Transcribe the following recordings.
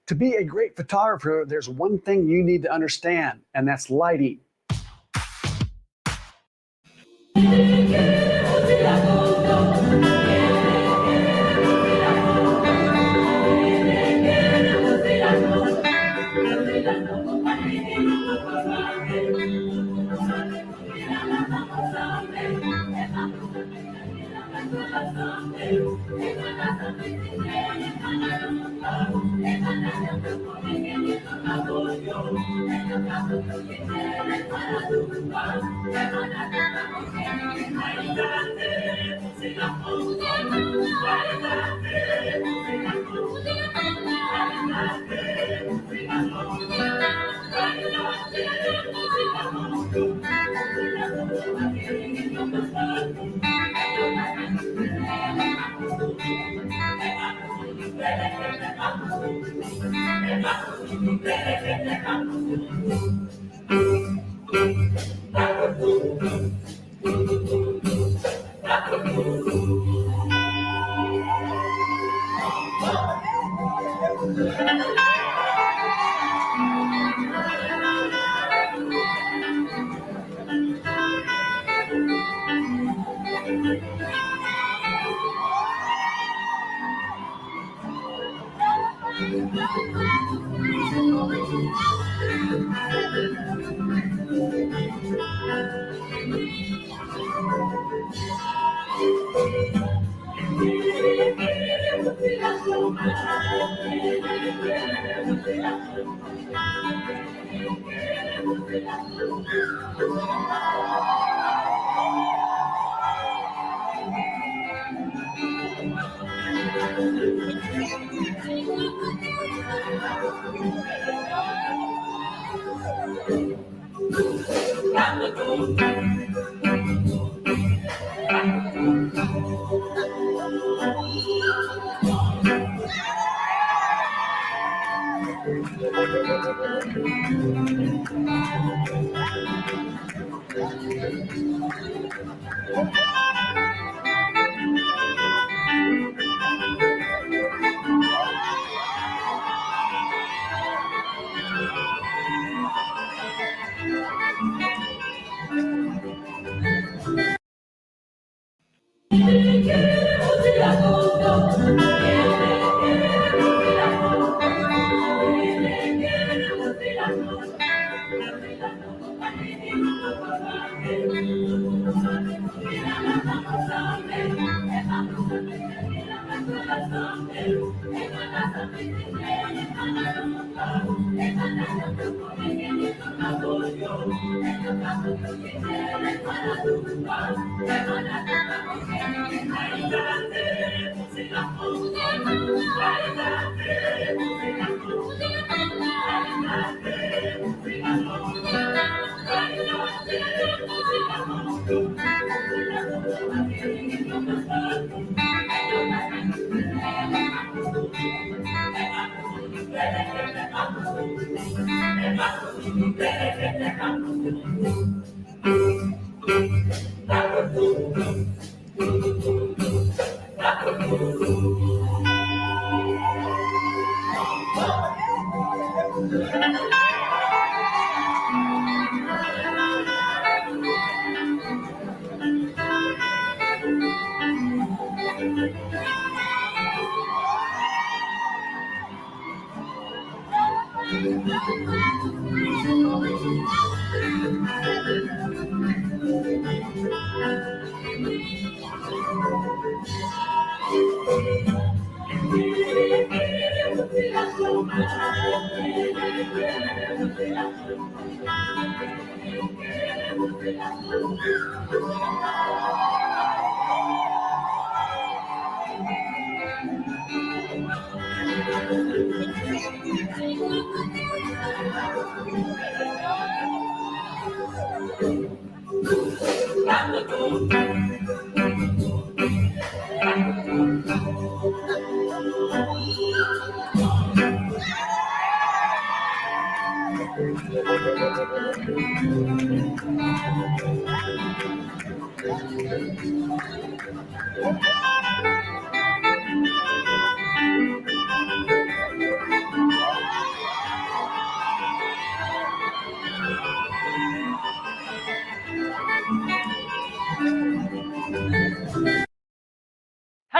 To be a great photographer, there's one thing you need to understand, and that's lighting.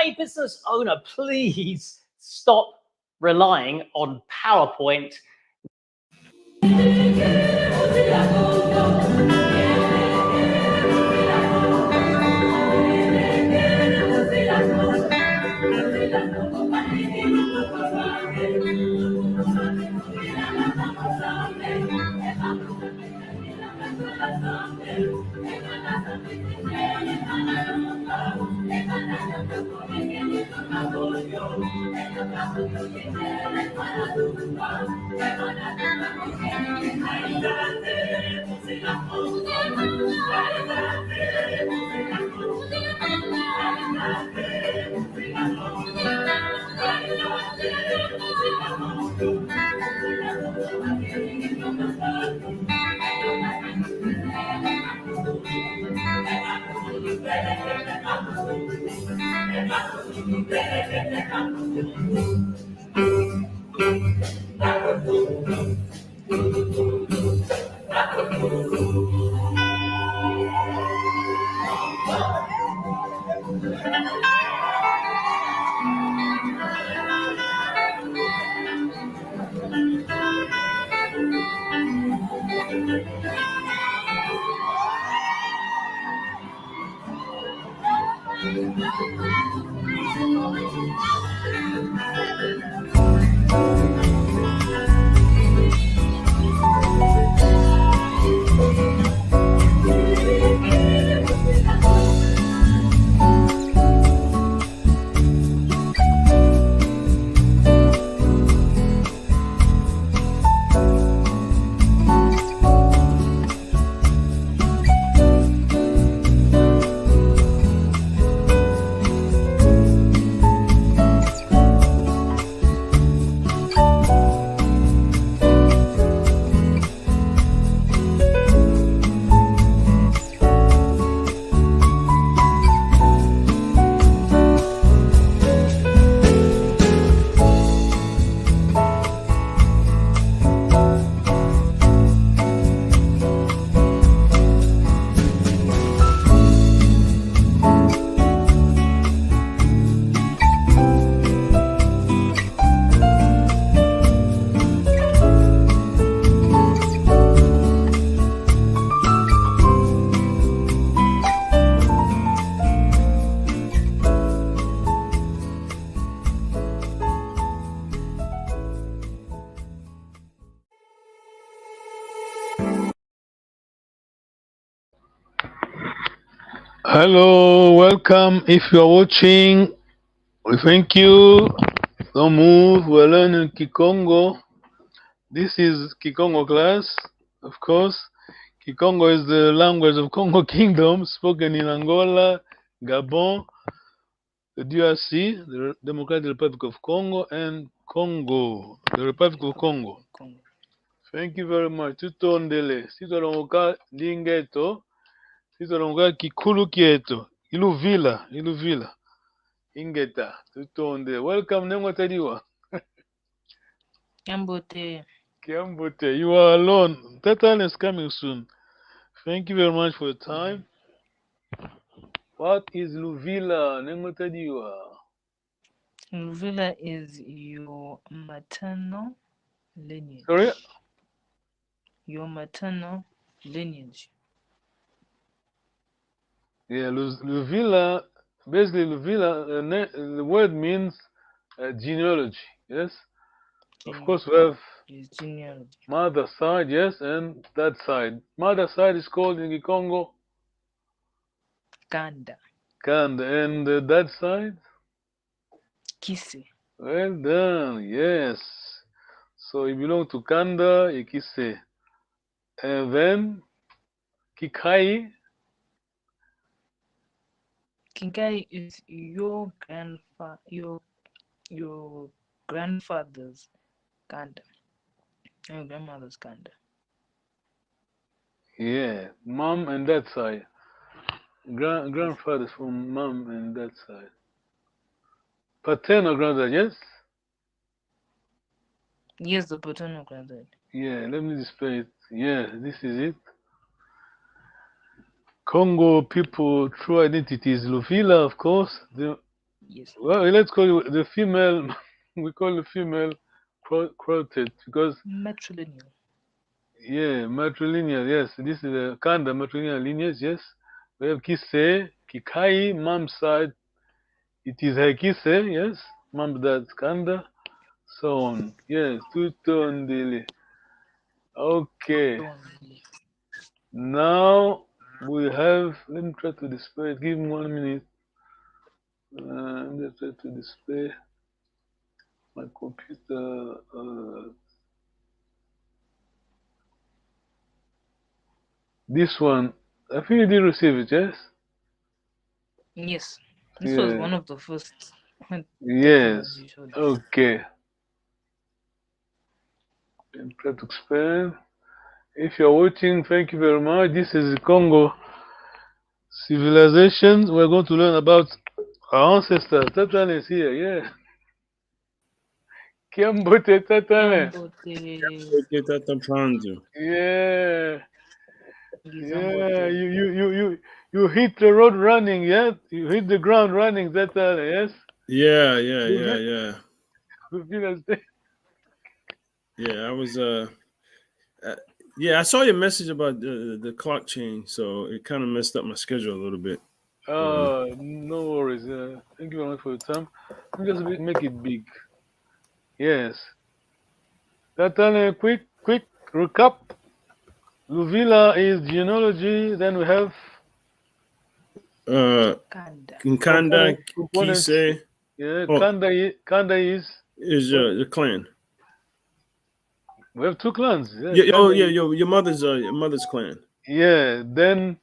Hey, business owner, please stop relying on PowerPoint. Hello, welcome. If you are watching, we thank you. Don't move. We're learning Kikongo. This is Kikongo class, of course. Kikongo is the language of Congo Kingdom, spoken in Angola, Gabon, the DRC, the Democratic Republic of Congo, and Congo, the Republic of Congo. Congo. Thank you very much. Tutondele. Sitolongoka lingeto. Sitolongoka kikulu kieto. Iluvila. Iluvila. Ingeta. Tutonde. Welcome, Nengotadiwa. Yambote. Kiambute. You are alone. Tatan is coming soon. Thank you very much for your time. What is Luvila? Nengotadiwa. Luvila is your maternal lineage. Sorry? Your maternal lineage. Yeah, Luvila. Basically, Luvila, the word means genealogy. Yes? Of course, we have Is genealogy. mother side, yes, and that side. Mother side is called in Congo Kanda. Kanda, and that side? Kise. Well done, yes. So you belong to Kanda, Ikise. And then Kikai, Kinkai is your grandfather's Kanda. Your grandmother's Kanda. yeah, mom and that side. Grandfather from mom and that side. Paternal grandfather, yes? Yes, the paternal granddad. Yeah, let me display it. Yeah, this is it. Congo people true identity is Lufila, of course. Yes. Well, let's call it the female. We call the female quoted because Matrilineal. yeah, matrilineal. Yes, this is a kind of matrilineal lineage. Yes, we have Kise, Kikai, mom's side. It is her Kise. Yes, mom's dad's Kanda. So on. Yes, Tutondili. Okay. Now we have. Let me try to display it. Give me 1 minute. Let me try to display my computer. This one, I think you did receive it, yes? Yes. This was Yeah. one of the first Yes. documents you showed us. Okay. I'm trying to expand. If you're watching, thank you very much. This is Congo civilization. We're going to learn about our ancestors. Tatane is here, yeah. Kiambote Tatane. Yambote. Okay, Tata Panzo. Yeah. Yeah. Gizambote. You hit the road running, yeah? You hit the ground running, Tatane, yes? Yeah. Yeah. Yeah, I was yeah, I saw your message about the clock change, so it kind of messed up my schedule a little bit. No worries. Thank you very much for your time. Let me just make it big. Yes. That a quick recap. Luvila is genealogy. Then we have Kanda. Nkanda components. Kise Yeah, oh, Kanda is. is the clan. We have two clans. Yeah, Yeah, oh Kanda yeah, is, your mother's clan. yeah. Then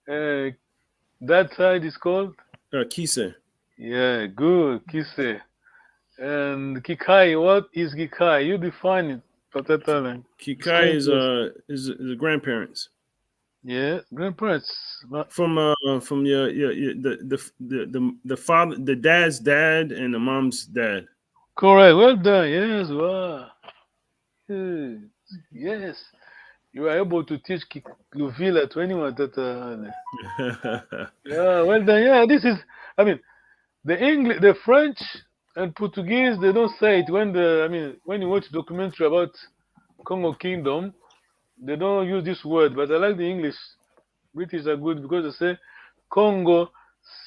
uh, that side is called. Kise. Yeah, good. Kise. And Kikai. What is Kikai? You define it. Patatalen. Kikai Explain to us. is the grandparents Yeah, grandparents. from your the father, the dad's dad, and the mom's dad. Correct. Well done. Yes. Wow. Good. Yes. You are able to teach Luvila to anyone that. Yeah. Well done. Yeah. This is. I mean, the English, the French, and Portuguese. They don't say it when the. I mean, when you watch documentary about Congo Kingdom, they don't use this word. But I like the English. British are good because they say Congo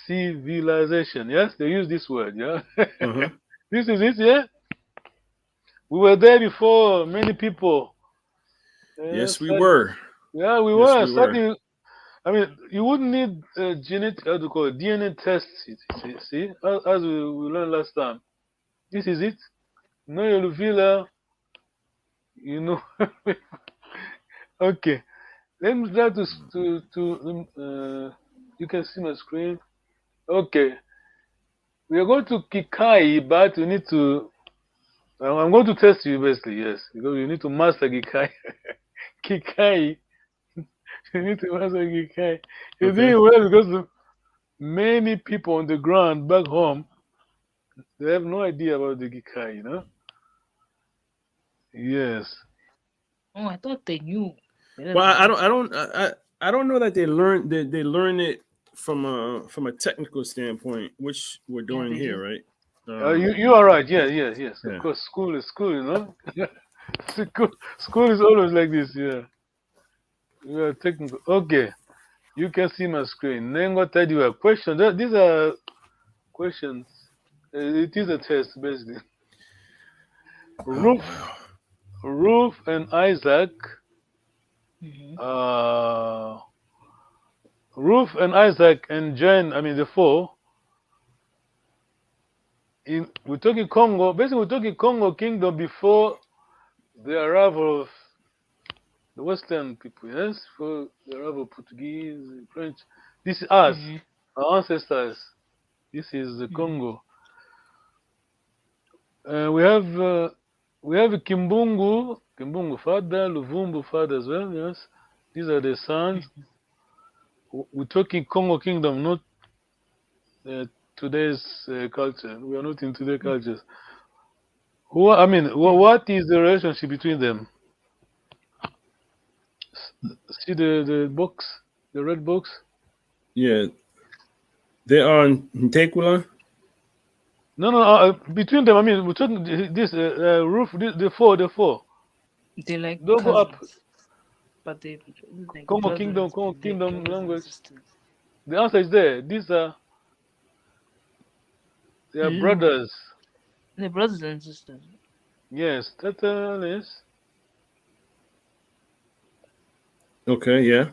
civilization. Yes, they use this word. Yeah. Uh-huh. This is it. Yeah. We were there before many people. Yes, we Starting, were. yeah, we Yes, were we were. starting. I mean, you wouldn't need genetic, how to call it, DNA test. See, as we learned last time. This is it. Know your Luvila, you know. Okay, let me try you can see my screen. Okay, we are going to Kikai, but you need to. I'm going to test you basically, yes, because you need to master Kikai. Kikai, you need to master Kikai. You're Okay. doing well because many people on the ground back home, they have no idea about the Kikai, you know? Yes. Oh, I thought they knew. They Well, didn't know. I don't know that they learn it from a technical standpoint, which we're Yeah, doing they here, do. right? You are right. Yes. Of Yeah. course, school is school, you know? School is always like this, yeah. We are technical. Okay, you can see my screen. Nengo tell you a question. These are questions. It is a test, basically. Oh, Ruth, wow. Ruth and Isaac. Mm-hmm. Ruth and Isaac and Jen. I mean the four. We're talking Congo. Basically, we're talking Congo Kingdom before the arrival of the Western people. Yes, for the arrival of Portuguese, French. This is us, Mm-hmm. our ancestors. This is the Mm-hmm. Congo. We have Kimbungu father, Luvumbu father as well. Yes, these are the sons. We're talking Congo Kingdom, not uh, today's culture. We are not in today's cultures. What is the relationship between them? See the box, the red box. Yeah, they are in Ntekula. No. Between them, I mean, we're talking this roof. The four. They're like Don't go up. cousins, but they like brothers, Congo but they're Kingdom brothers and language. sisters. The answer is there. They are Ooh, brothers. they're brothers and sisters. Yes, that is. Okay, yeah.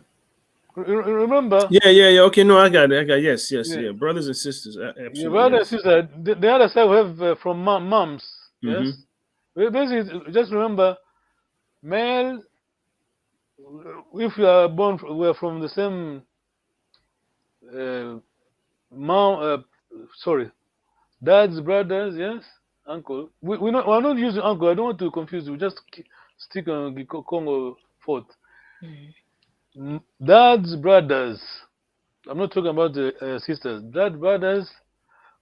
Remember, Yeah. Okay, no, I got it. Yes. yeah, Yeah. Brothers and sisters. your Absolutely, brother and yes. sister. The other side we have from moms. Yes, Mm-hmm. basically, just remember, male. If you are born, we're from the same uh, mom. Sorry, dad's brothers. Yes, uncle. We're not using uncle. I don't want to confuse you. Just stick on the Congo fort. Dad's brothers. I'm not talking about the sisters. Dad's brothers.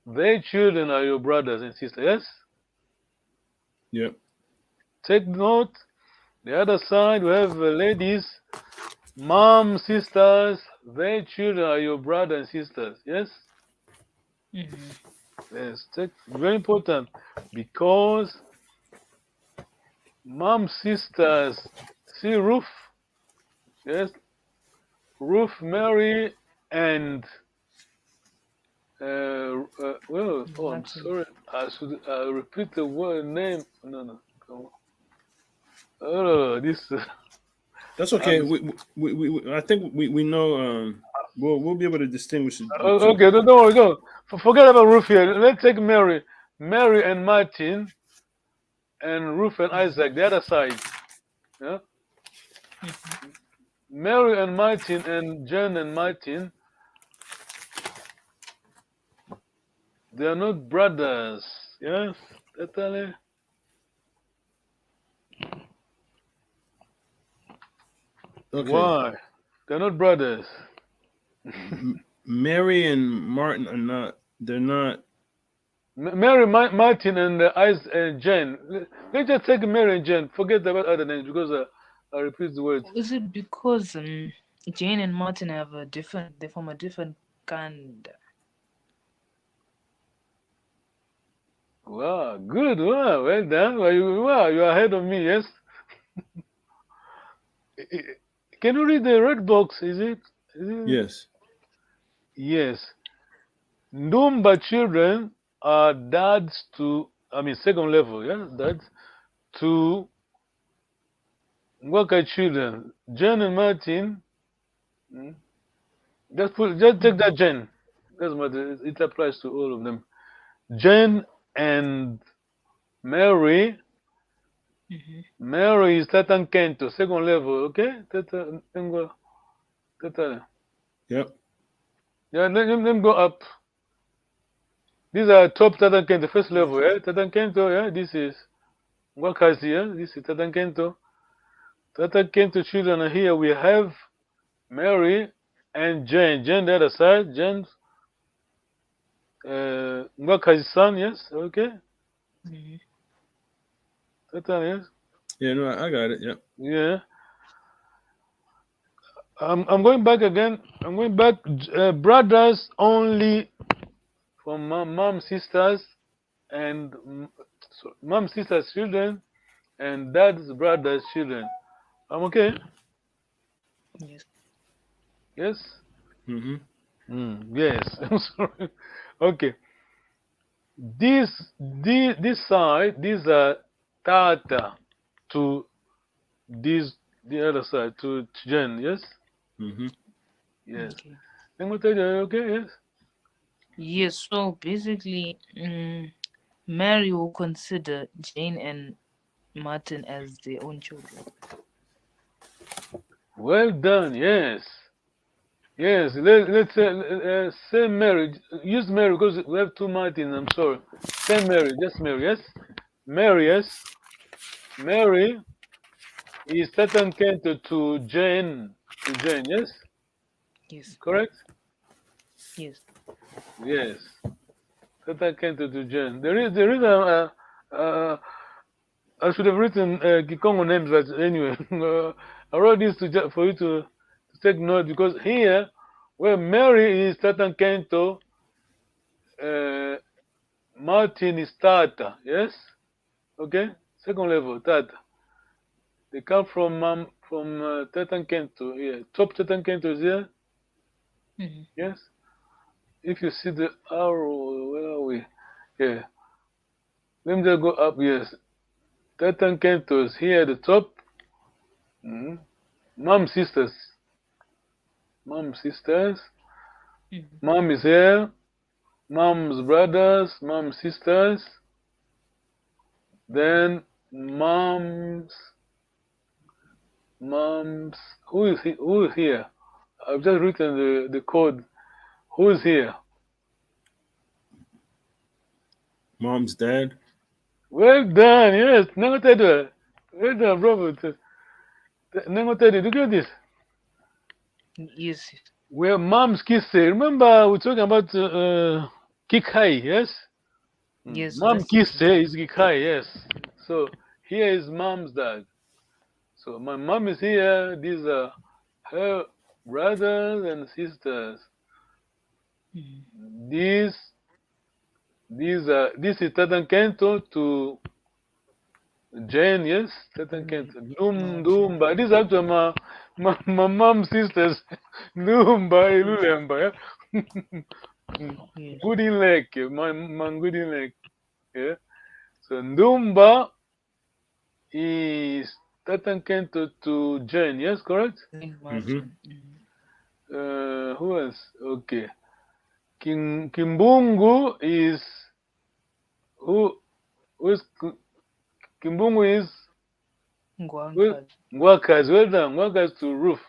Their children are your brothers and sisters. Yes. Yep. Take note. The other side, we have ladies, mom, sisters. Their children are your brothers and sisters. Yes. Yes. Very important because mom, sisters. See Ruth. Yes. Ruth, Mary, and I'm Martin. sorry. I should repeat the word name. No. Come on. Oh, this. That's okay. I think we know. We'll be able to distinguish the two. Okay, don't worry. Don't forget about Ruth here. Let's take Mary and Martin, and Ruth and Isaac. The other side. Yeah. Mary and Martin and John and Martin. They are not brothers. Yes. Totally. Okay. Why? They're not brothers. Mary and Martin are not. They're not. Mary, Martin, and Jane. Let's just take Mary and Jane. Forget about other names because I repeat the words. Is it because Jane and Martin have a different? They form a different kind. Wow, good. Wow, well done. You are ahead of me. Yes. Can you read the red box? Is it? Yes. Yes. Ndumba children are dads to. I mean, second level. Yeah, dads to Ngwaka children. John and Martin. Just take that Jen. Doesn't matter. It applies to all of them. Jen and Mary. Mhm. Mary is Tatan Kento, second level, okay? Tata, Tata. Yep. Yeah, let them go up. These are top Tatan Kento, first level, yeah? Tatan Kento, yeah? This is Wakazi, yeah? This is Tatan Kento. Tatan Kento children are here. We have Mary and Jane. Jane the other side. Jane's Wakazi's son, yes? Okay? Mhm. Tatan, yes? Yeah, no, I got it. Yep. Yeah. I'm going back again. I'm going back. Brothers only from mom, sisters, and mom, sisters, children, and dad's brother's children. I'm okay. Yes. Yes. Mm-hmm. Yes. I'm sorry. Okay. This side, these are tata to this the other side to Jen. Yes. Mm-hmm. Yes. Okay. Let me tell you. Okay. Yes. Yes. So basically, Mary will consider Jane and Martin as their own children. Well done. Yes. Yes, let's say Mary. Use Mary because we have two Martin. I'm sorry. Say Mary, just Mary. Yes, Mary. Yes, Mary is Satan Kento to Jane. To Jane. Yes, Yes. correct. Yes. Yes, Satan Kento to Jane. There is I should have written Kikongo names, but anyway, I wrote this for you to take note because here, where Mary is Satan Kento. Martin is Tata, yes? Okay? Second level, Tata. They come from Tetan Kento here. Top Tetan Kento is here, Mhm. yes? If you see the arrow, where are we? Yeah. Let me just go up, yes. Tetan Kento is here at the top. Mhm. Mom sisters. Mom sisters. Mhm. Mom is here. Mom's brothers, mom sisters. Then mom's who is here? I've just written the code. Who is here? Mom's dad. Well done, yes. Nangotedo. Well done, bravo. Nangotedo, look at this. Yes. Where mom's kiss say. Remember we're talking about Kikai, yes? Yes. Mom That's the kiss key. say is Kikai, yes. So here is mom's dad. So my mom is here. These are her brothers and sisters. Mhm. This is Tatan Kento to Jane, yes, Tatan Kento. Okay. Dumba. These are to my mom's sisters. Dumba, Ilulemba, yeah. Yes. Good in lake, my good in lake, yeah. So Dumba is Tatan Kento to Jane, yes, correct? Jane Mm-hmm. Martin. Mhm. Who else? Okay. Kimbungu is who is Kimbungu is Ngwankad. Ngwakas. Well done. Ngwakas to roof.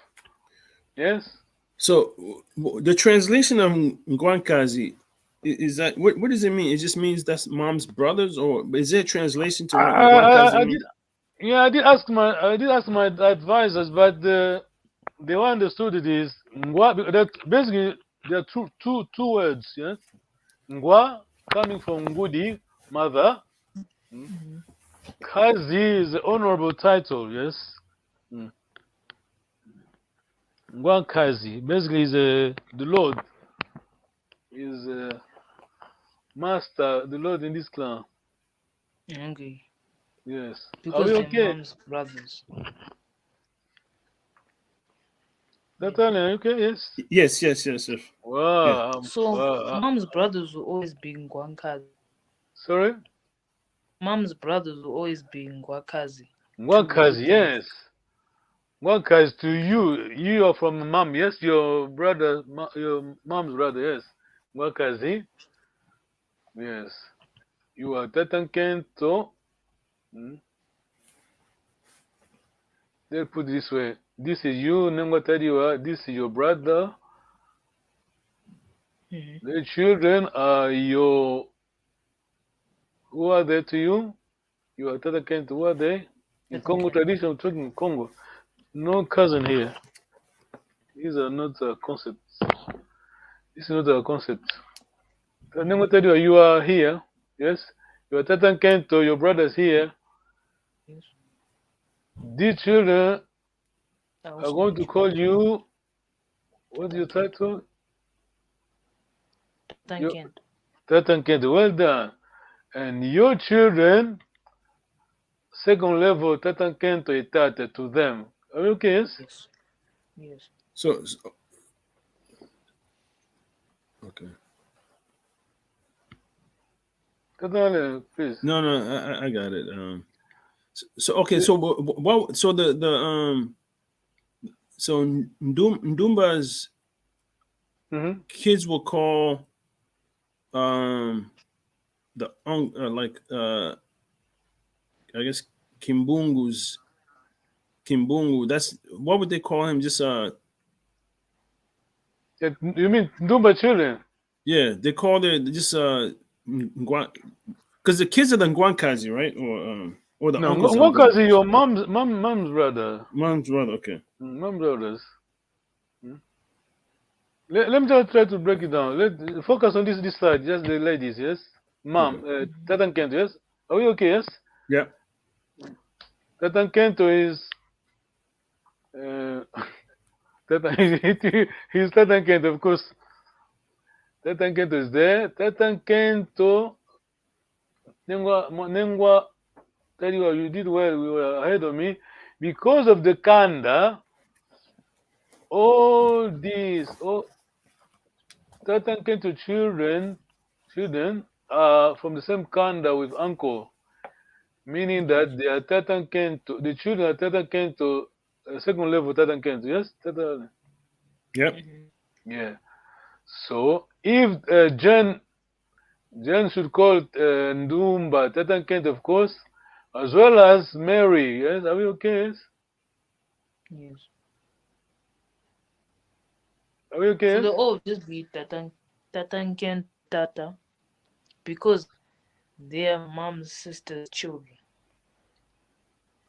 Yes. So the translation of Nguankazi is that what does it mean? It just means that's mom's brothers, or is there a translation to what Nguankazi I did. mean? Yeah, I did ask my advisors, but they understood it is Ngwa. That basically there are two words. Yes. Ngwa coming from Ngudi, mother. Mm. Mhm. Kazi is the honorable title. Yes. Mm. Ngwa Kazi basically is the Lord is master, the Lord in this clan. Okay. Yes. Are we Because they're okay? mom's brothers. Yes. Natalia, are you okay? Yes. Yes, yes, yes, yes. Yeah. Wow. So Wow. mom's brothers will always be Ngwankad. Sorry? Mom's brothers will always be Ngwakazi. To Ngwakazi, Jane. yes. Ngwanka is to you. You are from mom. Yes, your brother, your mom's brother. Yes. Ngwanka is he. Yes. You are Tatankento. Hmm. They'll put it this way. This is you, Nengotadiwa. This is your brother. Mhm. The children are your. Who are they to you? You are Tatankento. Who are they? In Congo Tatanken. tradition, we're talking in Congo. No cousin here. These are not concepts. This is not a concept. Nengotadiwa, you are here. Yes. You are Tatankento. Your brother's here. Yes. These children I are also going to mentioned call you. What's your Tatanken. title? Your Tatanken. Tatankento. Well done. And your children, second level Tatankento itate to them. Are you okay? Yes? Yes. Yes. So okay. Please. No, I got it. So okay. So what? So so Ndumba's Mm-hmm. kids will call the I guess Kimbungu. That's what would they call him? Just You mean Ndumba children? yeah, they call it just because the kids are the Ngwankazi, right? Or the No, uncles are Ngonka is Ngwankazi. your mom's brother. Mom's brother. Okay. Mom brothers. Hmm? Let me just try to break it down. Let focus on this side, just the ladies, yes? Mom, Okay. Tatankento, yes? Are we okay, yes? Yeah. Tatankento is he's Tatankento, of course. Tatankento is there. Tatankento Nengwa, tell you did well, you were ahead of me. Because of the Kanda, all Tatankento children are from the same Kanda with uncle, meaning that they are Tatankento, the children are Tatankento, second level Tatankento, yes? Yep. Mhm. Yeah. So if Jen should call Ndumba Tatankento, of course, as well as Mary, yes? Are we okay? Yes? Yes. Are we okay? So Yes? they'll all just be Tatanken Tata because they're mom's sister's children.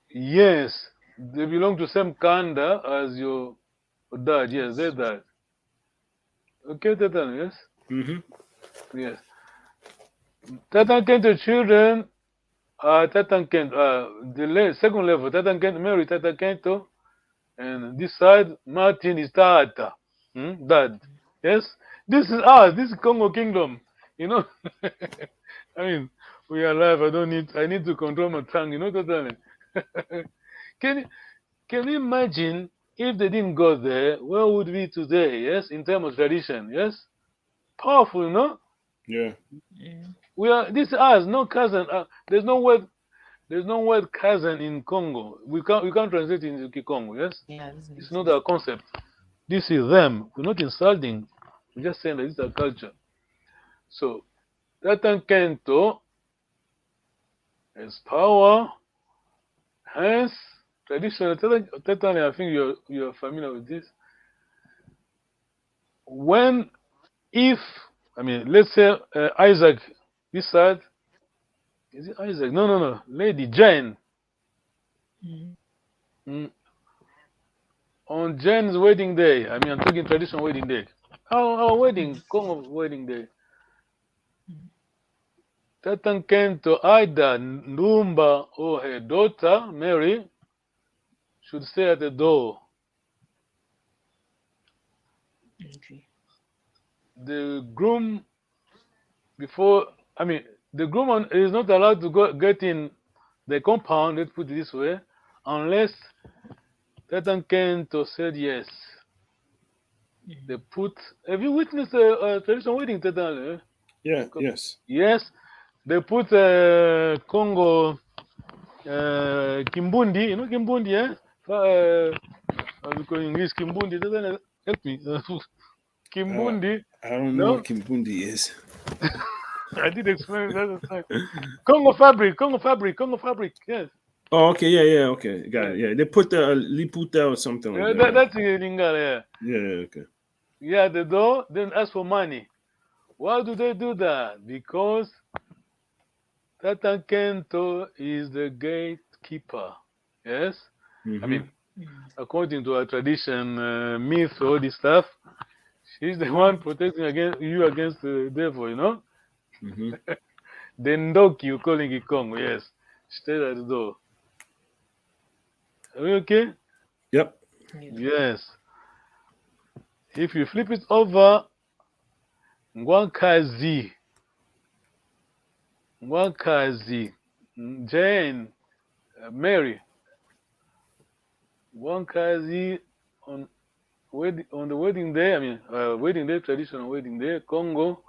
Yes. They belong to same Kanda as your dad. Yes, their dad. Okay, Tatan, yes? Mm-hmm. Yes. Tatankento children are Tatankento, second level, Tatankento, Mary Tatankento, and this side, Martin is Tata, dad. Yes? This is us, this is Congo Kingdom, you know? I mean, we are alive, I need to control my tongue, you know, Tatanen? Can, can you imagine if they didn't go there, where would we today, yes, in terms of tradition, yes? Powerful, you know? Yeah. Mm. This is us, no cousin. There's no word cousin in Congo. We can't translate it into Kikongo, yes? Yeah, this It's makes not sense. our concept. This is them. We're not insulting. We're just saying that this is our culture. So Tatan Kento is power, hence traditional. Tatan, I think you're familiar with this. When if let's say Isaac, this side, is it Isaac? No. Lady Jane. Mm. Mm, on Jane's wedding day, I'm talking traditional wedding day. Our wedding, Congo wedding day. Mm. Tatan Kento, either Ndumba or her daughter, Mary, should stay at the door. Okay. The groom, before, the groom is not allowed to get in the compound, let's put it this way, unless Tatan Kento said yes. They Mm. put, have you witnessed a traditional wedding, Tatan? Yeah. Yes. Yes, they put Congo Kimbundi, you know Kimbundi, eh? because English Kimbundi doesn't help me. Kimbundi. I don't know No? what Kimbundi is. I did explain that time. Congo fabric, Congo fabric, Congo fabric. Yes. Oh, okay, yeah, okay, got it. Yeah, they put the liputa or something like that. That's in Lingala, yeah. Yeah, okay. Yeah, the door, then ask for money. Why do they do that? Because Tata Kento is the gatekeeper. Yes? I mean, according to our tradition, myth, all this stuff, she's the one protecting you against the devil, you know? Mm-hmm. The Ndoki, you calling it Kongo, yes. Stay at the door. Are we okay? Yep. Yes. If you flip it over, Ngwankazi, Jane, Mary, Ngwankazi on the wedding day, I mean, wedding day, traditional wedding day, Congo,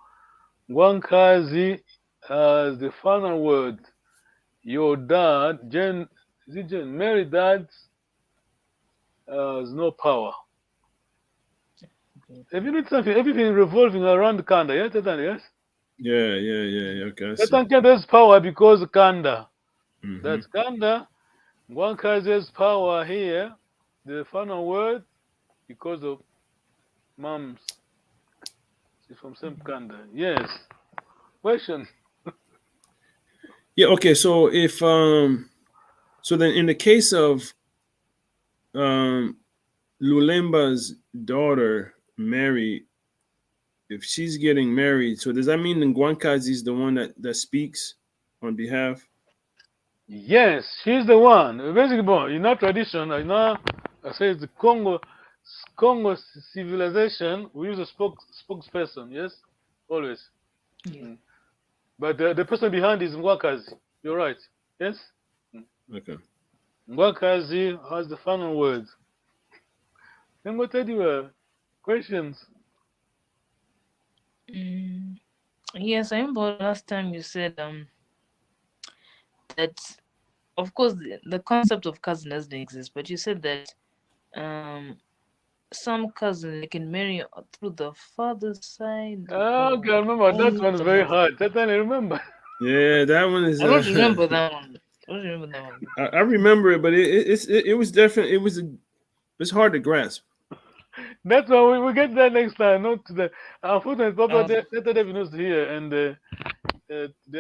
Ngwankazi has the final word. Your dad, Jane, is it Jane? Mary dad has no power. Have you noticed something? Everything revolving around Kanda, yes? Yes? Yeah. Okay. I see. Tatan Kanda has power because Kanda. Mhm. That's Kanda. Ngwankazi has power here. The final word because of mom's. She's from same Kanda. Yes. Question. Yeah. Okay. So if so then in the case of Lulemba's daughter Mary, if she's getting married, so does that mean Ngwankazi is the one that speaks on behalf? Yes, she's the one. Basically, in our tradition, I say it's the Congo civilization. We use a spokesperson. Yes, always. Yeah. But the person behind is Ngwakazi. You're right. Yes. Okay. Ngwakazi has the final word. Then what tell you questions? Yes, I remember last time you said that of course the concept of cousin doesn't exist, but you said that some cousin they can marry through the father's side. Oh, okay, I remember that one's very hard. That one I remember. Yeah, that one is. I don't remember that one. I don't remember that one. I remember it, but it was definitely it's hard to grasp. That's why we get that next time. Not today. Unfortunately, Papa, Um, that David is here, and the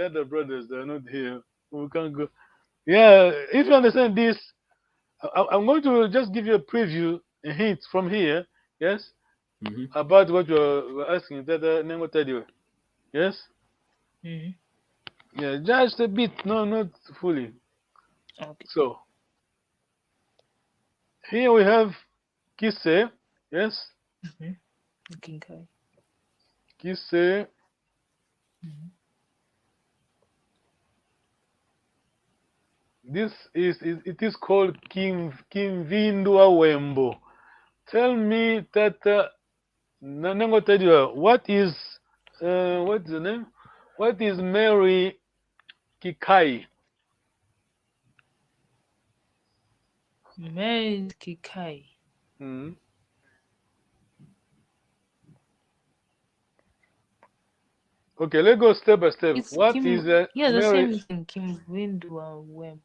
other brothers they are not here. We can't go. Yeah, if you understand this, I'm going to just give you a preview, a hint from here. Yes, Mm-hmm. about what you're asking. That Nengo tell you. Yes. mhm. Yeah, just a bit. No, not fully. Okay. So here we have Kise. Yes, King Kai. Kise. This it is called Kimvindwa Wembo. Tell me that Nango tell you what is what's the name? What is Mary Kikai? Married Kikai. Hmm. Okay, let's go step by step. It's What Kim. is Yeah, the Mary? same thing. Kim Vindwa Wem.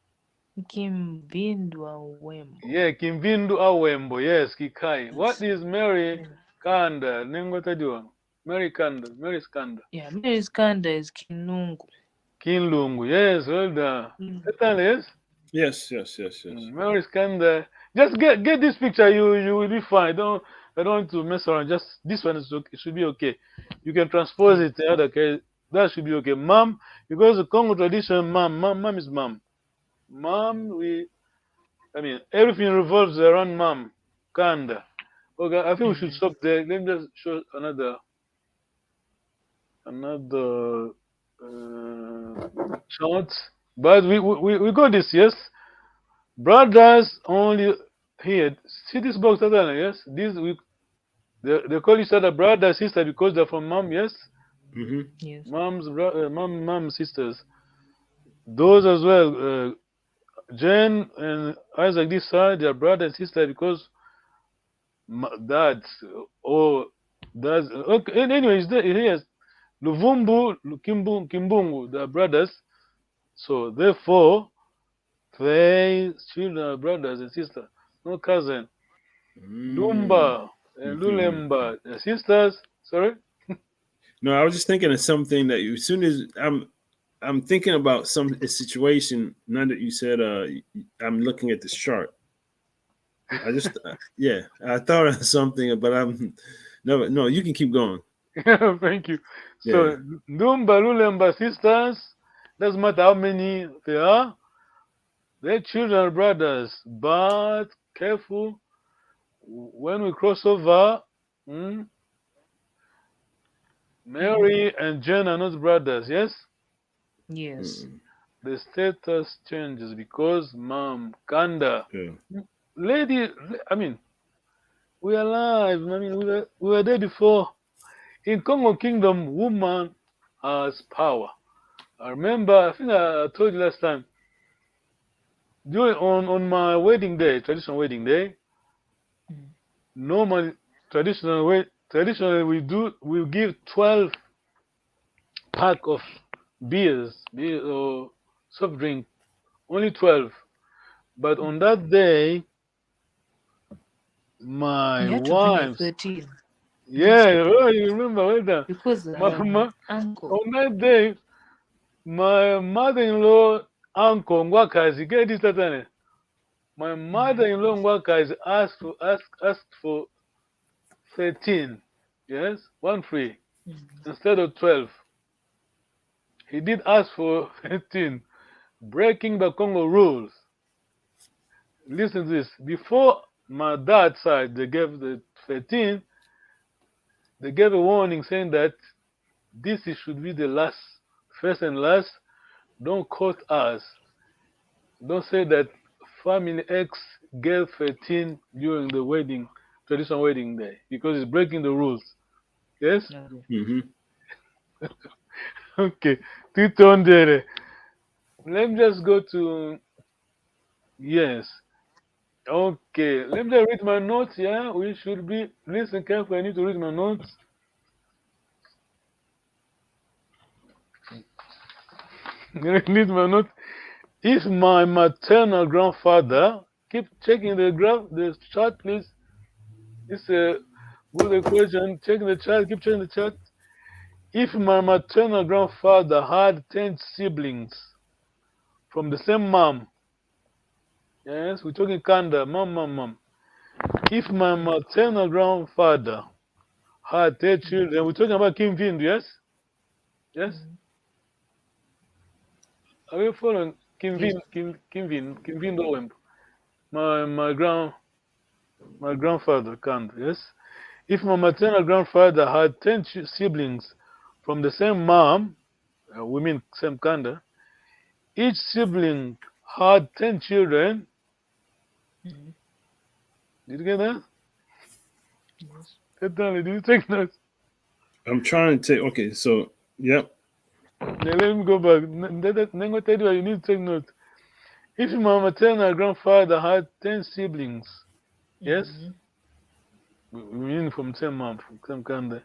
Kim Vindwa Wem. Yeah, Kimvindwa Wembo. Yes, Kikai. What is Mary Yeah. Kanda? Nengo tell you. Mary Kanda. Mary's Kanda. Yeah, Mary's Kanda is Kinungu. Kinlungu. Yes, well done. Yes. Yes. Mary's Kanda. Just get this picture. You will be fine. I don't want to mess around. Just this one is okay. It should be okay. You can transpose it to other case. That should be okay. Mom, because the Congo tradition, mom is mom. Mom, everything revolves around mom. Kanda. Okay, I think we should stop there. Let me just show another shot. But we got this, yes. Brothers only here. See this box, yes. They call each other brother sister because they're from mom, yes. Mm-hmm. Yes. Mom sisters. Those as well. Jen and Isaac this side, they are brother and sister because Dads, or dads. Okay. Anyways, here's Luvumbu, Kimbungu, the brothers. So therefore, they children are brothers and sisters, no cousin. Lumba and Lulemba, the sisters. Sorry. No, I was just thinking of something that as soon as I'm thinking about a situation. Now that you said, I'm looking at this chart. I just, yeah, I thought of something, but I'm never. No, you can keep going. Thank you. Yeah. So Lumba, Lulemba sisters. Doesn't matter how many they are. Their children are brothers, but careful when we cross over. Mary and John are not brothers. Yes. Yes. The status changes because mom, Kanda, Yeah. lady, I mean, we are alive. I mean, we were there before. In Congo Kingdom, woman has power. I remember, I think I told you last time, on my wedding day, traditional wedding day, Mm. normally, traditionally we give 12 pack of beer or soft drink, only 12. But on that day, my You had to bring a wife, 13 yeah, instead oh, of you remember, well done. because uncle. On that day, my mother-in-law, uncle Ngwakazi, get this Tatane. My mother-in-law Ngwakazi asked for 13, yes, one free, instead of 12. He did ask for 13, breaking the Congo rules. Listen to this. Before my dad's side, they gave the 13, they gave a warning saying that should be the last, first and last. Don't quote us. Don't say that family X gave 13 during the wedding, traditional wedding day, because it's breaking the rules. Yes? Mm-hmm. Okay. Titondere. Let me just go to, yes. Okay. Let me just read my notes. Yeah, we should be, listen carefully. I need to read my notes. Read my notes. If my maternal grandfather, keep checking the chart, please. It's a good equation. Check the chart, keep checking the chart. If my maternal grandfather had 10 siblings from the same mom, yes, we're talking Kanda, mom. If my maternal grandfather had 10 children, we're talking about Kim Vind, yes? Yes? Are you following? Kim Yes. Vind Owemb. My grandfather, Kanda, yes? If my maternal grandfather had 10 siblings from the same mom, we mean same Kanda, each sibling had 10 children. Mhm. Did you get that? Yes. Did you take notes? I'm trying to take. Okay, so yep. Now let me go back. You need to take notes. If my maternal grandfather had 10 siblings, yes? Mhm. We mean from same mom, from same Kanda.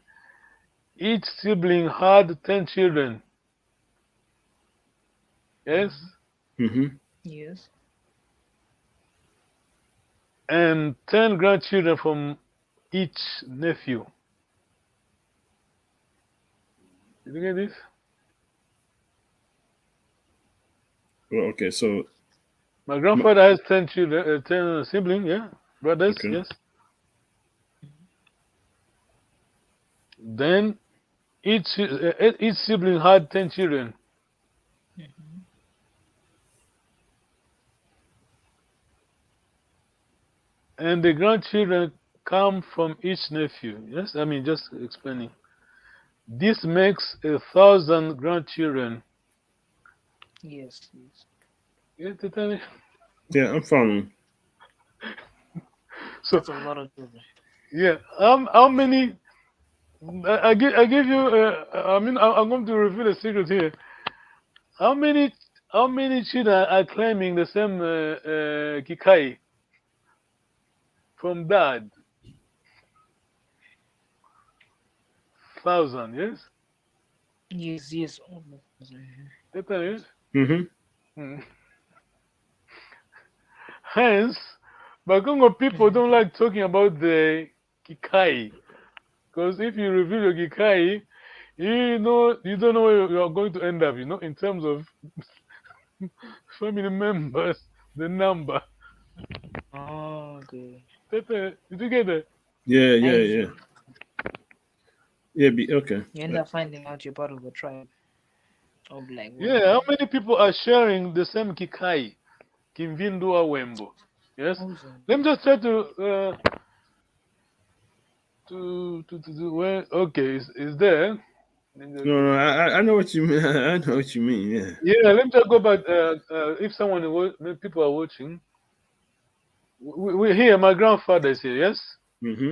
Each sibling had 10 children, yes? Mm-hmm. Yes. And 10 grandchildren from each nephew. Did you get this? Well, okay, so My grandfather has 10 children, 10 siblings, yeah? Brothers, okay. yes? Then each sibling had 10 children. Mhm. And the grandchildren come from each nephew. Yes, I mean, just explaining. This makes 1,000 grandchildren. Yes. Yes. You get it? Yeah, I'm following. So, That's a lot of children. yeah, how many? I give you. I mean, I'm going to reveal a secret here. How many? How many children are claiming the same kikai from dad? 1,000, yes? Yes, yes. Tata, yes? Mm-hmm. Mm. Hence, Bakongo people don't like talking about the Kikai. Because if you reveal your Kikai, you don't know where you are going to end up, in terms of family members, the number. Oh, okay. Tata, did you get that? Yeah, yeah, I yeah. see. Yeah, okay. You end up finding out you're part of a tribe of like what? Yeah, how many people are sharing the same Kikai? Kimvindua Wembo. Yes? Awesome. Let me just try to where okay, is there. Let me just No, go no, back. I know what you mean. I know what you mean. Yeah. Yeah, let me just go back. If people are watching, we here. My grandfather is here. Yes, Mm-hmm.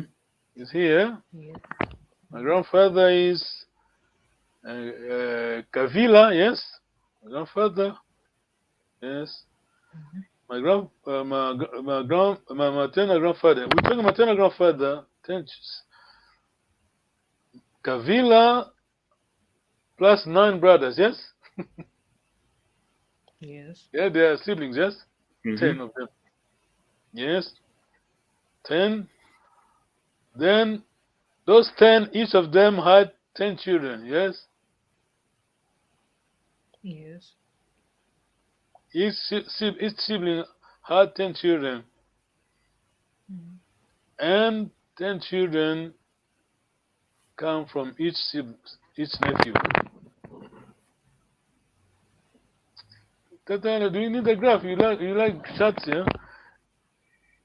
he's here. Yeah. My grandfather is Kavila. Yes, my grandfather. Yes, my maternal grandfather. We talking maternal grandfather. Kavila plus 9 brothers. Yes. Yes. Yeah, they are siblings. Yes, Mm-hmm. 10 of them. Yes, 10. Then those 10, each of them had 10 children. Yes, Yes. each sibling had 10 children, and 10 children come from each nephew. Tata, do you need a graph? You like charts, yeah?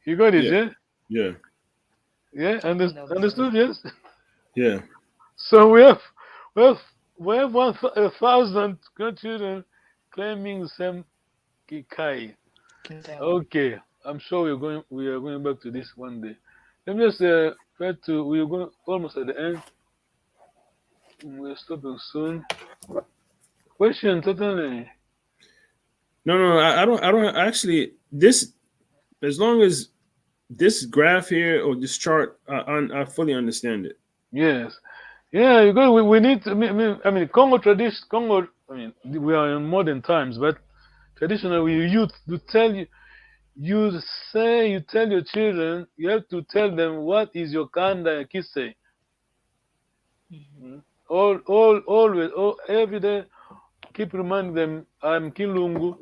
You got it, Yeah. yeah? Yeah. Yeah, I think that'll be understood, yes? Yeah. So we have 1,000 grandchildren claiming the same Kikai. okay. Okay, I'm sure we are going back to this one day. Let me just try to. We're going almost at the end. We're stopping soon. Question, totally. No, no, I don't actually. This, as long as this graph here or this chart, I fully understand it. Yes. Yeah, you go. We need. I mean, Congo tradition. Congo. I mean, we are in modern times, but traditionally we used to tell you. You tell your children. You have to tell them what is your kanda kise. Always, every day. Keep reminding them, I'm Kilungu.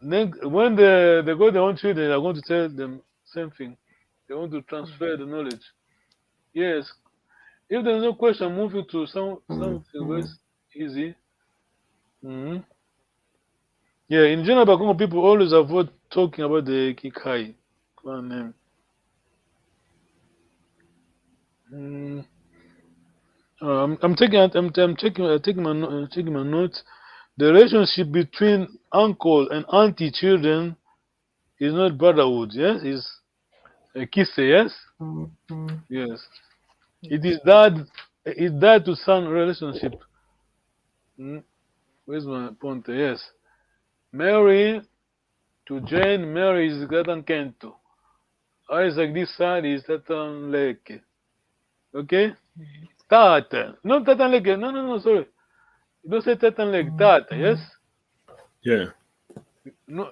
Then when they got their own children, they're going to tell them same thing. They want to transfer the knowledge. Yes. If there's no question, moving to something very easy. Mhm. Yeah, in general, Bakongo people always avoid talking about the Kikai clan name. Taking my notes. The relationship between uncle and auntie children is not brotherhood. Yes, is a kisse. Yes, yes. It is dad. It's dad to son relationship. Where's my point? Yes. Mary to Jane. Mary is Gatan Kento. Isaac this side is Tatan Leke. Okay. Tata. No Tatan Leke. No. Sorry. You don't say Tatan Leke. Tata. Yes. Yeah. No.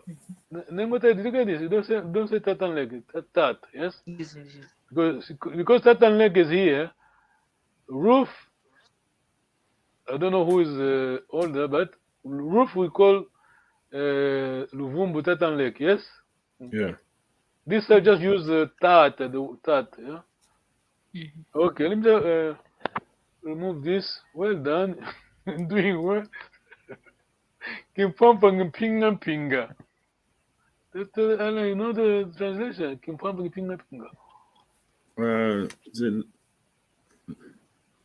Nengote, did you get this? You don't say Tatan Leke. Tata. Yes. Yes, yes, yes. Because Tatan Leke is here. Ruth. I don't know who is older, but Ruth we call Luvumbu Tatan Lake, yes? Yeah. This I just use the tat, yeah? Okay, let me just remove this. Well done. Doing well. Kimpampang pinga pinga. You know the translation? Kimpampang pinga pinga. Is it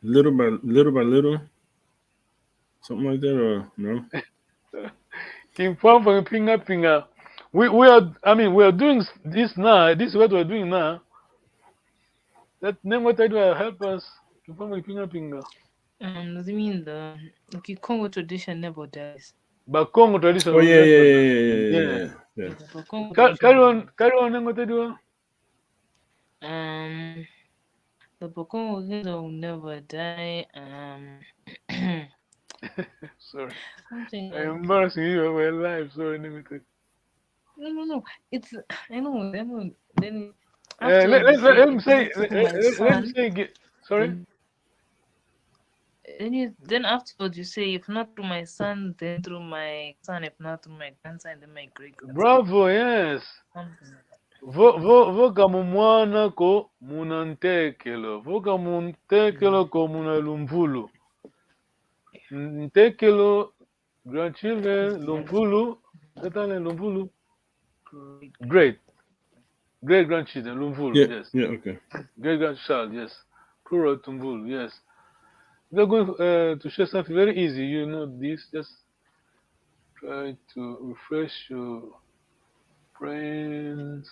little by little, something like that, or no? Kimpampang pinga pinga. We are doing this now. This is what we're doing now. That name what I do help us. Kimpampang pinga pinga. Does it mean the Congo tradition never dies? But Congo tradition Oh will yeah, never. yeah. Yeah, but Congo Carry tradition. on, carry on. What I do? Um, The Pokongo Kingdom will never die. Sorry, Something I'm like embarrassing you of my life. Sorry, let me take. no. It's I know. Then Let, afterwards you let, let, say let me if say. not through my Let me son, say again. Sorry. then afterwards you say if not through my son, then through my son. If not through my grandson, then my great grandson. Bravo. Yes. Something like that. Voka mumwana ko munantekelo. Voka muntekelo ko munalumvulu. Ntekelo grandchildren lumvulu. Tatane lumvulu. Great. Great grandchildren lumvulu. Yeah. Yes. Yeah. Okay. Great grandchild. Yes. Plural tumvulu. Yes. We're going to share something very easy. You know this. Just try to refresh your brains.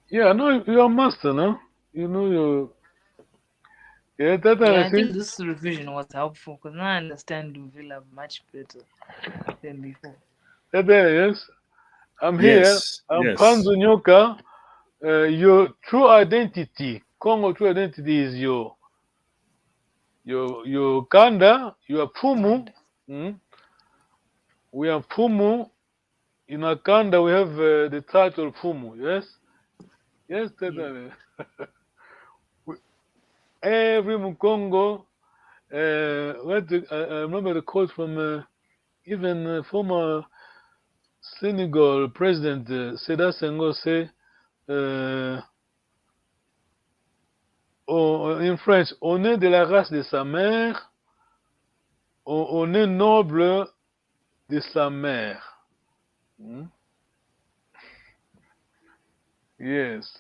Yeah, I know you're a master, no? You know your. Yeah, that Yeah, I I see. think this revision was helpful because now I understand Luvilla much better than before. That yes. I'm here. Yes. I'm Yes. Panzo Nyoka. Your true identity, Congo true identity is your Kanda, your Pumu. Mm? We are Pumu. In Akanda, we have the title Pumu. Yes, yes, Yeah. totally. Every Mukongo. I remember the quote from even former Senegal president Seda Senghor say, in French, on est de la race de sa mère, on est noble de sa mère. Hmm? Yes.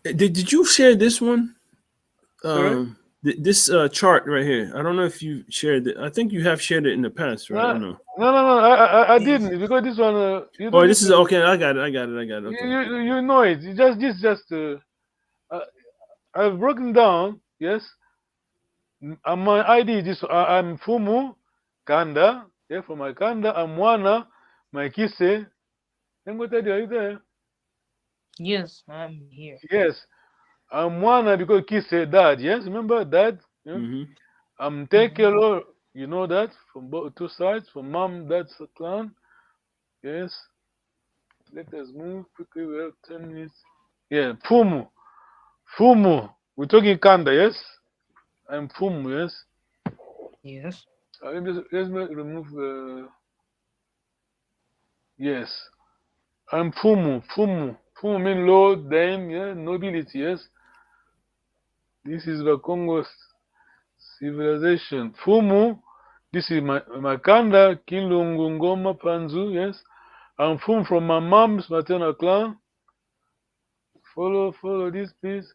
Did you share this one? Sorry? This chart right here. I don't know if you shared it. I think you have shared it in the past, right? No, Or no? no. I didn't because this one you Oh, don't need this is to. okay. I got it. I got it. I got it. You Okay. you know it. You just uh, I've broken down. Yes. My ID is this. I'm Fumu Kanda. Yeah, for my Kanda. I'm Wana. My Kise. Are you there? Yes, I'm here. Yes. I'm Wana because Kise dad. Yes. Remember dad? Yeah. Mm-hmm. I'm Tekelo. You know that from both two sides. From mom, dad's clan. Yes. Let us move quickly. We have 10 minutes. Yeah. Fumu. Fumu. We're talking Kanda. Yes. I'm Fumu. Yes. Yes. Let me remove. Yes. I'm Fumu. Fumu. Fumu means Lord, then, yeah, nobility, yes. This is the Congo civilization. Fumu, this is my Kanda, Kilungu, Ngoma, Panzu, yes. I'm Fumu from my mom's maternal clan. Follow this, please.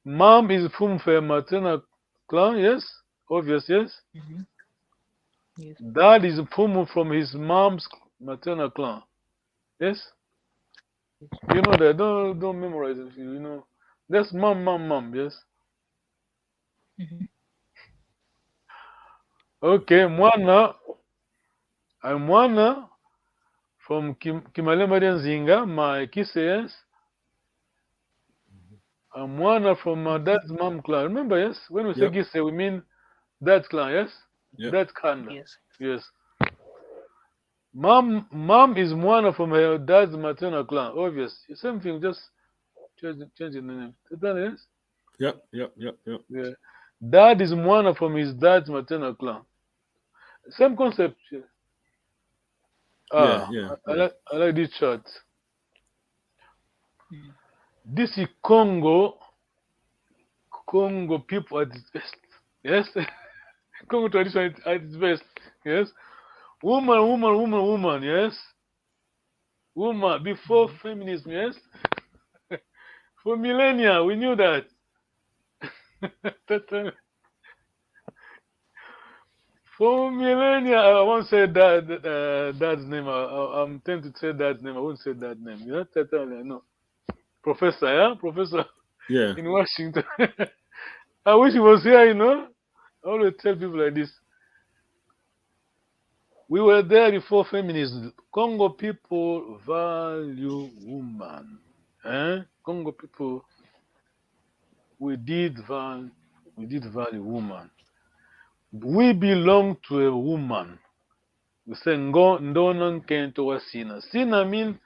Mom is Fumu for maternal clan, yes. Obvious, yes. Mm-hmm. Yes. Dad is Fumu from his mom's maternal clan, yes. You know that. Don't memorize it. You know. That's mom. Yes. Mm-hmm. Okay, Mwana. I'm Mwana from Kimalema Zinga, my Kisses. I'm Mwana from my dad's mom clan. Remember, yes? When we say Yep. Kisse, we mean dad's clan, yes? Yep. Dad's Kanda. Yes. Yes. Mom is Mwana from her dad's maternal clan. Obvious. Same thing, just change the name. Is that yes? Yep. Yeah. Dad is Mwana from his dad's maternal clan. Same concept. Yeah. I like this chart. Mm. This is Congo people at its best. Yes? Congo tradition at its best. Yes? Woman. Yes? Woman. Before feminism. Yes? For millennia, we knew that. For millennia, I won't say dad's name. I'm tempted to say dad's name. I won't say that name. You know? No. Professor, yeah? Professor Yeah. in Washington. I wish he was here, you know? I always tell people like this. We were there before feminism. Congo people value woman. Congo people, we did value woman. We belong to a woman. We say ndona nkento wa sina. Sina mean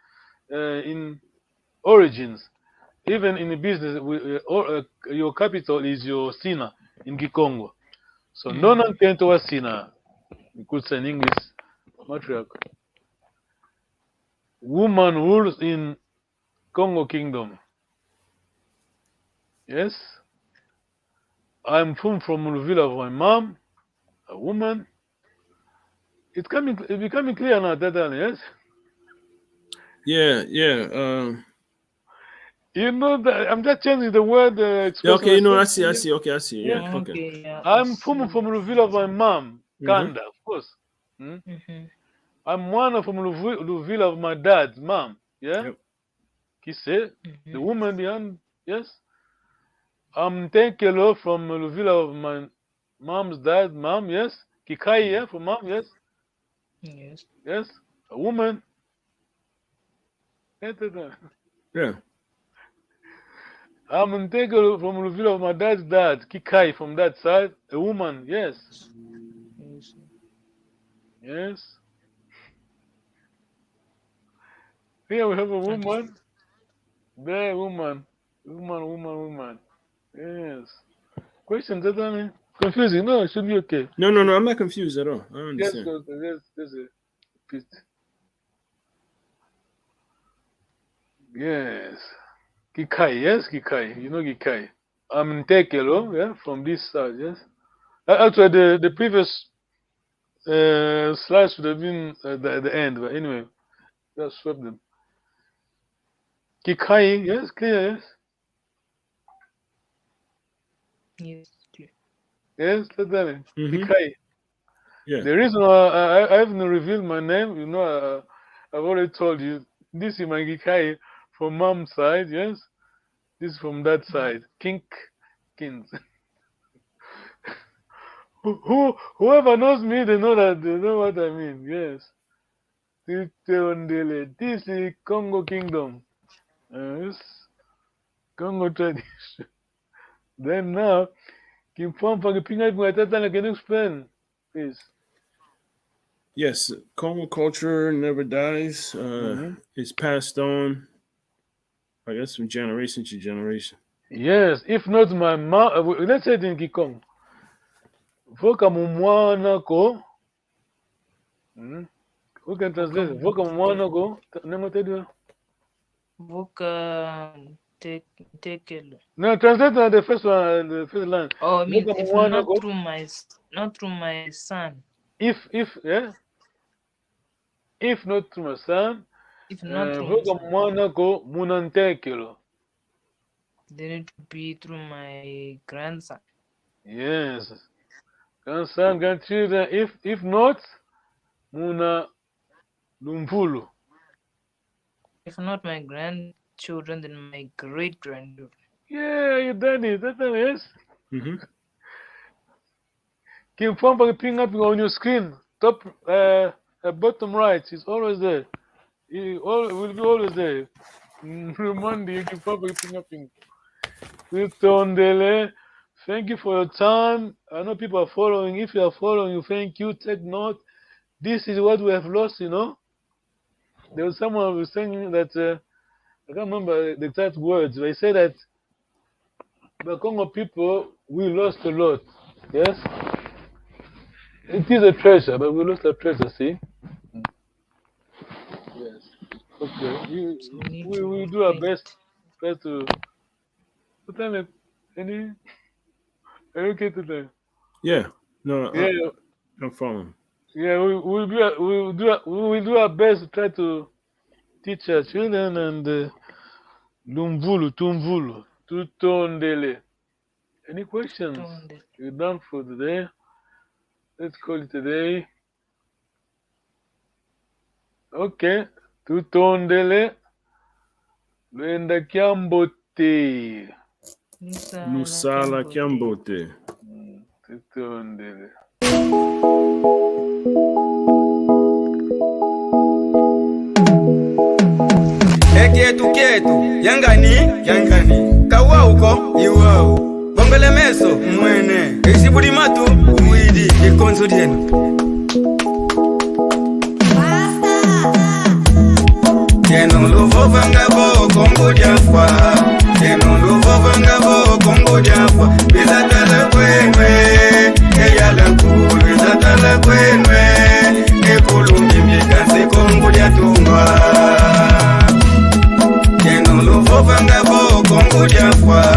in origins. Even in the business, your capital is your sina in Kikongo. So ndona nkento wa sina. We could say in English, matriarch. Woman rules in Congo Kingdom. Yes. I'm from the village of my mom, a woman. It's becoming clear now, yes? Yeah. You know that I'm just changing the word Yeah. expression. Okay. You know, I see. Okay, I see. Yeah. Yeah. Okay. Okay, yeah. I'm from the village of my mom, Kanda, of course. I'm one from the village of my dad's mom. Yeah. Yep. Kise, the woman behind. Yes. I'm Tenkelo from the village of my mom's dad, mom. Yes. Kikai, yeah, from mom. Yes. Yes. Yes. A woman. Yeah. I'm Tenkelo from the village of my dad's dad, Kikai, from that side. A woman. Yes. Yes. Yes. Here we have a woman. There, woman. Woman. Yes. Question, Tatan? Confusing? No, it should be okay. No. I'm not confused at all. I Yes, understand. there's a bit. Yes. Kikai, yes, Kikai. You know Kikai. I'm Tekelo, yeah, from this side, yes. Actually, the previous slides should have been at the end, but anyway, just swap them. Kikai, yes, clear, yes. Yes, clear. Yes, Tatan. Mhm. Kikai. Yeah. The reason why I haven't revealed my name, you know, I've already told you. This is my Gikai from mom's side, yes. This is from that side, Kins. Whoever knows me, they know what I mean. Yes. This is Congo Kingdom. Yes. Congo tradition. Then now, Kimpompa Kipinga Mwatata can explain, please. Yes. Congo culture never dies. It's passed on, I guess, from generation to generation. Yes, if not my mom, let's say it in Kikong. Voka mumwana ko. Who can translate it? Voka mumwana ko. Nemo tedu. Voka Tekelo. No, translate the first one, the first line. Oh, I mean, Voka if mumwana not ko. through my son. If yeah. If not through my son. If not through my Voka son, mumwana ko munantekelo. then it would be through my grandson. Yes. Grandson, grandchildren. If not, muna lumvulu. If not my grandchildren, then my great grandchildren. Yeah, you done it. That's yes. Mhm. Kimfamba ping up on your screen. Top bottom right. It's always there. It will be always there. Remind you, Kimfamba ping up. Tondele. Thank you for your time. I know people are following. If you are following, you thank you. Take note. This is what we have lost, you know. There was someone who was saying that I can't remember the exact words. They say that the Congo people, we lost a lot. Yes? It is a treasure, but we lost a treasure, see? Yes. Okay. So we need We to will do our find best it. try to tell them any are you okay today? Yeah. No. Yeah, I'm following. yeah, we will do our best to try to teach our children and Lumvulu, Tumvulu, Tutondele. Any questions? Tondele. We're done for today. Let's call it today. Okay. Tutondele. Luenda Kiambote. Lusala Kiambote. Tutondele. Ketu yangani kawa uko iwao bongele meso mwene isibudi matu uwidi ikonzo dienu Teno luvo vangabo Kongo diafa Teno luvo vangabo Kongo diafa Bizatala kwenwe Eyala kuru bizatala kwenwe Ekulumbi mikansi Kongo diatumba Teno luvo vangabo Kongo diafa